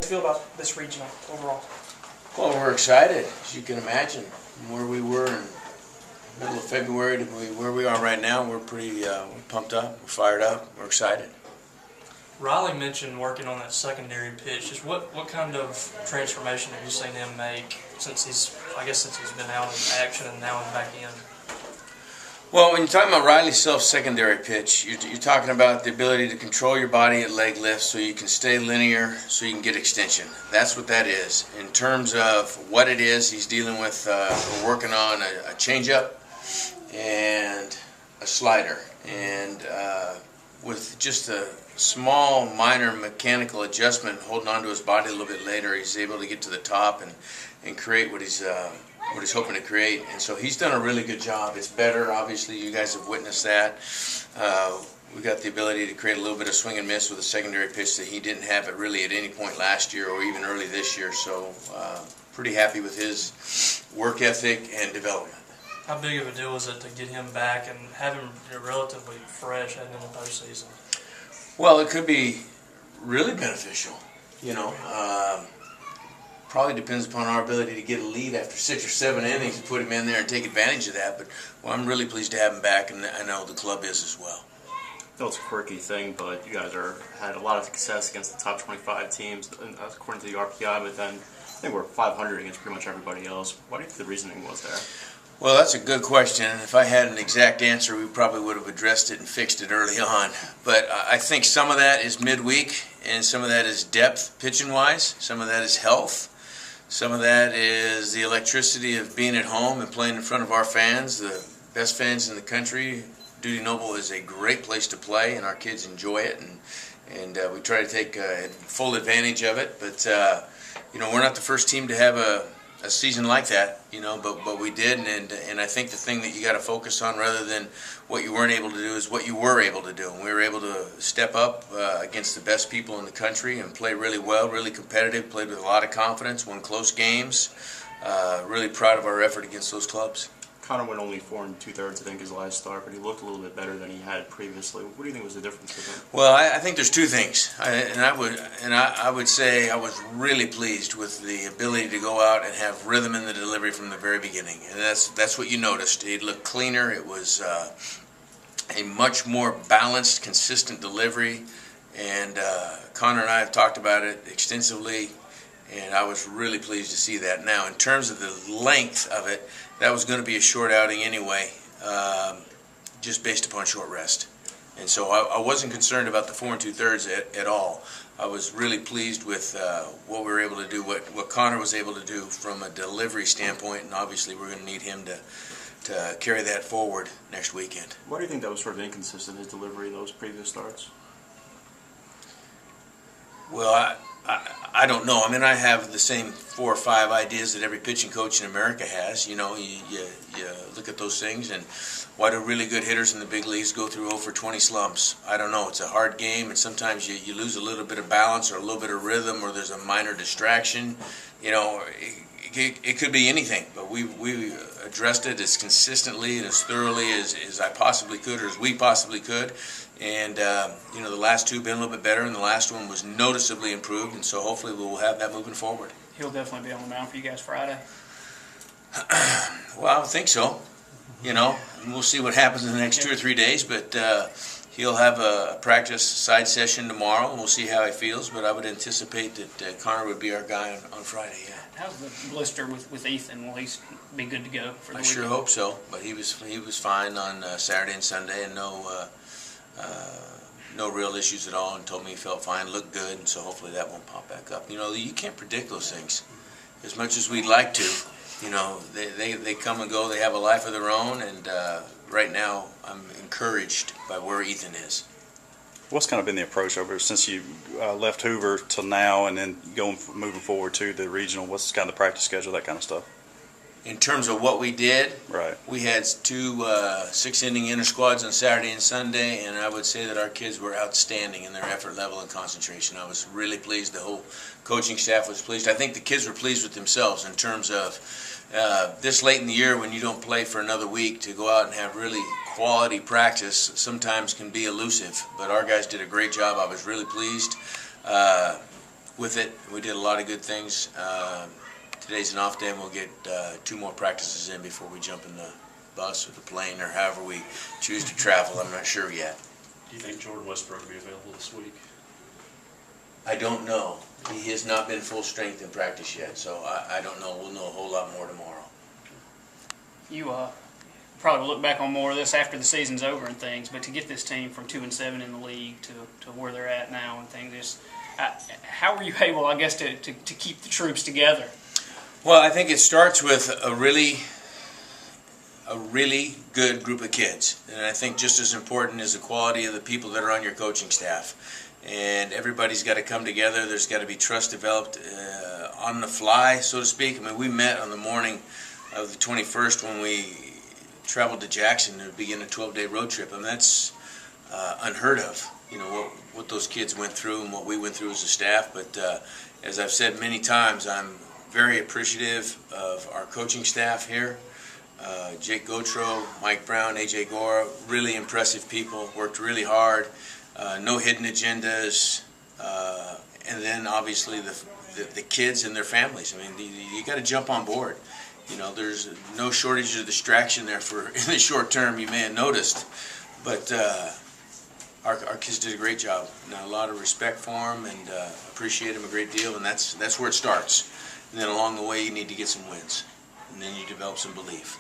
Feel about this regional overall? Well, we're excited, as you can imagine, from where we were in the middle of February to where we are right now. We're pretty pumped up, we're fired up, we're excited. Riley mentioned working on that secondary pitch. Just what kind of transformation have you seen him make since he's been out in action and now back in? Well, when you're talking about Riley's secondary pitch, you're talking about the ability to control your body at leg lift so you can stay linear, so you can get extension. That's what that is. In terms of what it is, he's dealing with, we're working on a changeup and a slider. And with just a small, minor mechanical adjustment, holding onto his body a little bit later, he's able to get to the top and create what he's hoping to create. And so he's done a really good job. It's better, obviously. You guys have witnessed that. We got the ability to create a little bit of swing and miss with a secondary pitch that he didn't have it really at any point last year or even early this year. So pretty happy with his work ethic and development. How big of a deal is it to get him back and have him relatively fresh heading into the postseason? Well, it could be really beneficial, you know. Probably depends upon our ability to get a lead after 6 or 7 innings and put him in there and take advantage of that. But well, I'm really pleased to have him back, and I know the club is as well. I know it's a quirky thing, but you guys had a lot of success against the top 25 teams, according to the RPI, but then I think we're 500 against pretty much everybody else. What do you think the reasoning was there? Well, that's a good question. If I had an exact answer, we probably would have addressed it and fixed it early on. But I think some of that is midweek, and some of that is depth pitching-wise. Some of that is health. Some of that is the electricity of being at home and playing in front of our fans, the best fans in the country. Duty Noble is a great place to play, and our kids enjoy it, and we try to take full advantage of it. But you know, we're not the first team to have a season like that, you know, but we did, and I think the thing that you got to focus on rather than what you weren't able to do is what you were able to do. And we were able to step up against the best people in the country and play really well, really competitive, played with a lot of confidence, won close games. Really proud of our effort against those clubs. Connor went only 4 2/3, I think, his last start, but he looked a little bit better than he had previously. What do you think was the difference with him? Well, I think there's two things, I would say I was really pleased with the ability to go out and have rhythm in the delivery from the very beginning, and that's what you noticed. It looked cleaner. It was a much more balanced, consistent delivery, and Connor and I have talked about it extensively. And I was really pleased to see that. Now, in terms of the length of it, that was going to be a short outing anyway, just based upon short rest. And so I wasn't concerned about the 4 2/3 at all. I was really pleased with what we were able to do, what Connor was able to do from a delivery standpoint, and obviously we're going to need him to carry that forward next weekend. Why do you think that was sort of inconsistent, his delivery, those previous starts? Well, I don't know. I mean, I have the same 4 or 5 ideas that every pitching coach in America has. You know, you look at those things, and why do really good hitters in the big leagues go through 0 for 20 slumps? I don't know. It's a hard game, and sometimes you lose a little bit of balance or a little bit of rhythm, or there's a minor distraction. You know, it could be anything, but we addressed it as consistently and as thoroughly as I possibly could, or as we possibly could. And you know, the last 2 have been a little bit better, and the last one was noticeably improved, and so hopefully we'll have that moving forward. He'll definitely be on the mound for you guys Friday. Well, I would think so. You know, and we'll see what happens in the next 2 or 3 days, but he'll have a practice side session tomorrow, and we'll see how he feels. But I would anticipate that Connor would be our guy on Friday. Yeah. How's the blister with Ethan? Will he be good to go for the weekend? I sure hope so. But he was fine on Saturday and Sunday, and no real issues at all, and told me he felt fine, looked good, and so hopefully that won't pop back up. You know, you can't predict those things as much as we'd like to. You know, they come and go, they have a life of their own, and right now I'm encouraged by where Ethan is. What's kind of been the approach over since you left Hoover till now, and then moving forward to the regional? What's kind of the practice schedule, that kind of stuff? In terms of what we did, right, we had 2 6-inning inter squads on Saturday and Sunday, and I would say that our kids were outstanding in their effort level and concentration. I was really pleased. The whole coaching staff was pleased. I think the kids were pleased with themselves in terms of this late in the year, when you don't play for another week, to go out and have really quality practice sometimes can be elusive. But our guys did a great job. I was really pleased. with it. We did a lot of good things. Today's an off day, and we'll get 2 more practices in before we jump in the bus or the plane or however we choose to travel. I'm not sure yet. Do you think Jordan Westbrook will be available this week? I don't know. He has not been full strength in practice yet, so I don't know. We'll know a whole lot more tomorrow. You probably will look back on more of this after the season's over and things, but to get this team from 2-7 in the league to where they're at now and things, is how were you able, I guess, to keep the troops together? Well, I think it starts with a really good group of kids, and I think just as important is the quality of the people that are on your coaching staff. And everybody's got to come together. There's got to be trust developed on the fly, so to speak. I mean, we met on the morning of the 21st when we traveled to Jackson to begin a 12-day road trip. I mean, that's unheard of, you know, what those kids went through and what we went through as a staff. But as I've said many times, I'm very appreciative of our coaching staff here. Jake Gautreaux, Mike Brown, AJ Gora, really impressive people, worked really hard. No hidden agendas, and then obviously the kids and their families. I mean, you got to jump on board. You know, there's no shortage of distraction there for in the short term. You may have noticed, but our kids did a great job. And a lot of respect for them, and appreciate them a great deal. And that's where it starts. And then along the way, you need to get some wins, and then you develop some belief.